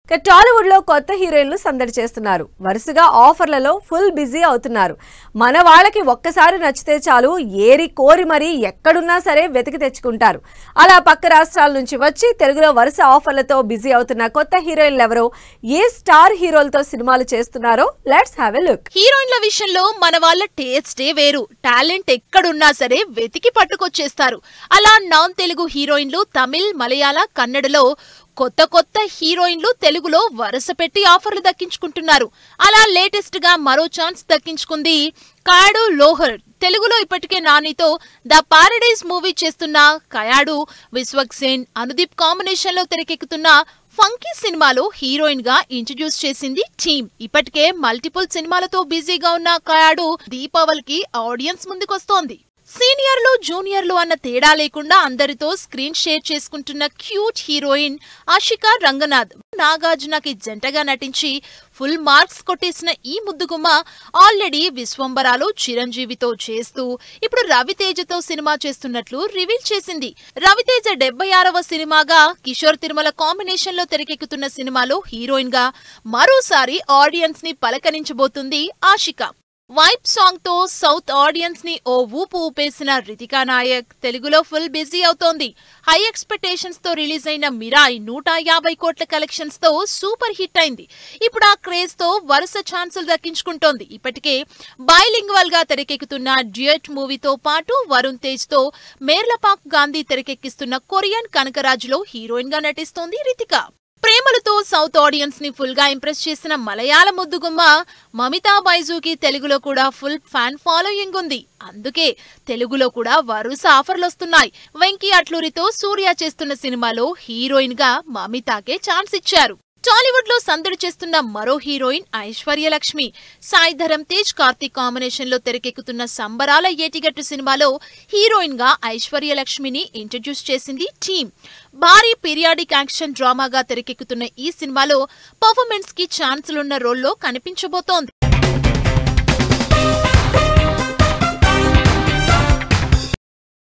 టాలీవుడ్ లో కొత్త హీరోయిన్లు సందడి చేస్తున్నారు. వరుసగా ఆఫర్లలో ఫుల్ బిజీ అవుతున్నారు. మన వాళ్ళకి ఒక్కసారి నచ్చితే చాలు ఏరి కోరి మరి ఎక్కడున్నా సరే వెతికి తెచ్చుకుంటారు. అలా పక్క రాష్ట్రాల నుంచి వచ్చి తెలుగులో వరుస ఆఫర్లతో బిజీ అవుతున్న కొత్త హీరోయిన్లు ఎవరో, ఏ స్టార్ హీరోలతో సినిమాలు చేస్తున్నారో లెట్స్ హావ్ ఎ లుక్. హీరోయిన్ల విషయంలో మన వాళ్ళ టేస్టే వేరు. టాలెంట్ ఎక్కడున్నా సరే వెతికి పట్టుకొచ్చేస్తారు. అలా నాన్ తెలుగు హీరోయిన్లు తమిళ్, మలయాళ, కన్నడలో కొత్త హీరోయిన్లు తెలుగులో వరుస పెట్టి ఆఫర్లు దక్కించుకుంటున్నారు. అలా లేటెస్ట్ గా మరో ఛాన్స్ దక్కించుకుంది కయాడు లోహర్. తెలుగులో ఇప్పటికే నానితో ద పారడైజ్ మూవీ చేస్తున్న కయాడు విశ్వక్ సేన్, అనుదీప్ కాంబినేషన్ లో తెరకెక్కుతున్న ఫంకీ సినిమాలో హీరోయిన్ గా ఇంట్రడ్యూస్ చేసింది టీమ్. ఇప్పటికే మల్టిపుల్ సినిమాలతో బిజీగా ఉన్న కయాడు దీపావళికి ఆడియన్స్ ముందుకొస్తోంది. సీనియర్లు, జూనియర్లు అన్న తేడా లేకుండా అందరితో స్క్రీన్ షేర్ చేసుకుంటున్న క్యూట్ హీరోయిన్ ఆషికా రంగనాథ్. నాగార్జునకి జంటగా నటించి ఫుల్ మార్క్స్ కొట్టేసిన ఈ ముద్దుగుమ్మ ఆల్రెడీ విశ్వంబరాలో చిరంజీవితో చేస్తూ ఇప్పుడు రవితేజతో సినిమా చేస్తున్నట్లు రివీల్ చేసింది. రవితేజ 76వ సినిమాగా కిషోర్ తిరుమల కాంబినేషన్ లో తెరకెక్కుతున్న సినిమాలో హీరోయిన్ గా మరోసారి ఆడియన్స్ ని పలకరించబోతుంది ఆషికా. వైబ్ సాంగ్ తో సౌత్ ఆడియన్స్ ని ఓ ఊపు ఊపేసిన రితికా నాయక్ తెలుగులో ఫుల్ బిజీ అవుతోంది. హై ఎక్స్పెక్టేషన్స్ తో రిలీజ్ అయిన మిరాయ్ 150 కోట్ల కలెక్షన్స్ తో సూపర్ హిట్ అయింది. ఇప్పుడు ఆ క్రేజ్ తో వరుస ఛాన్సులు దక్కించుకుంటోంది. ఇప్పటికే బైలింగ్వల్ గా తెరకెక్కుతున్న డ్యూయట్ మూవీతో పాటు వరుణ్ తేజ్ తో మేర్లపాక్ గాంధీ తెరకెక్కిస్తున్న కొరియన్ కనకరాజులో హీరోయిన్ గా నటిస్తోంది రితికా. ప్రేమలతో సౌత్ ఆడియన్స్ ని ఫుల్ గా ఇంప్రెస్ చేసిన మలయాళ ముద్దుగుమ్మ మమితా బైజుకి తెలుగులో కూడా ఫుల్ ఫ్యాన్ ఫాలోయింగ్ ఉంది. అందుకే తెలుగులో కూడా వరుస ఆఫర్లు వస్తున్నాయి. వెంకీ అట్లూరితో సూర్య చేస్తున్న సినిమాలో హీరోయిన్ గా మమితాకే ఛాన్స్ ఇచ్చారు. టాలీవుడ్ లో సందడి చేస్తున్న మరో హీరోయిన్ ఐశ్వర్య లక్ష్మి. సాయి ధరమ్ తేజ్, కార్తీక్ కాంబినేషన్ లో తెరకెక్కుతున్న సంబరాల ఏటిగట్టు సినిమాలో హీరోయిన్ గా ఐశ్వర్య లక్ష్మిని ఇంట్రడ్యూస్ చేసింది టీమ్. భారీ పీరియాడిక్ యాక్షన్ డ్రామాగా తెరకెక్కుతున్న ఈ సినిమాలో పర్ఫార్మెన్స్ కి ఛాన్సులున్న రోల్లో కనిపించబోతోంది.